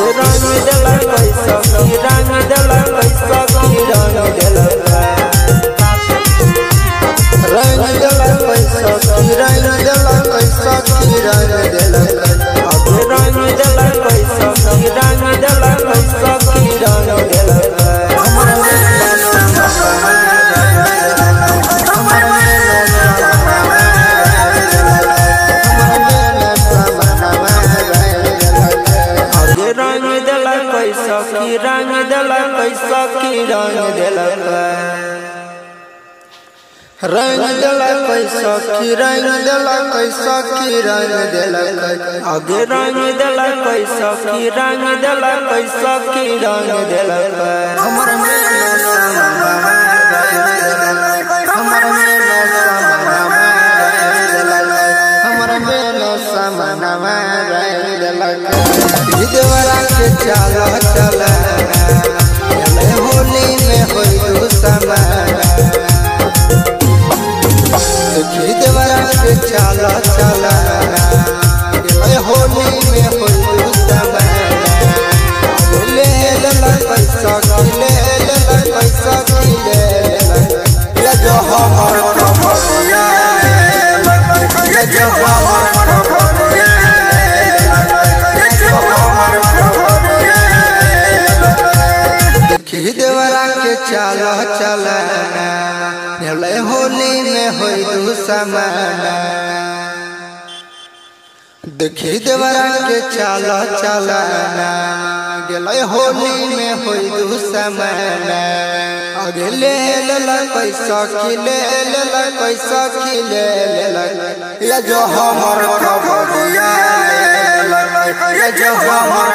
रंग देला कैसा की रंग देला कैसा की रंग देला रंग देला कैसा की रंग देला कैसा की रंग देला रंग देला कैसा की रंग देला कैसा की रंग देला की रंग देला कैसा की रंग देला रंग देला कैसा की रंग देला कैसा की रंग देला आगे रंग देला कैसा की रंग देला कैसा की रंग देला हमर में देवरा के चला चला होली में होई तू समान देवरा के चला चला होली में होई तू समान ले ले पैसा ले ले पैसा ले जो हमर कमरिया ले जो हमर देवरा के चला चला होली में होई तू समान देखी देवरा के चला चला होली में होई तू समान आगे ले ले पैसा की ले ले पैसा की ले ले जो हमर खबरिया ले जो हमर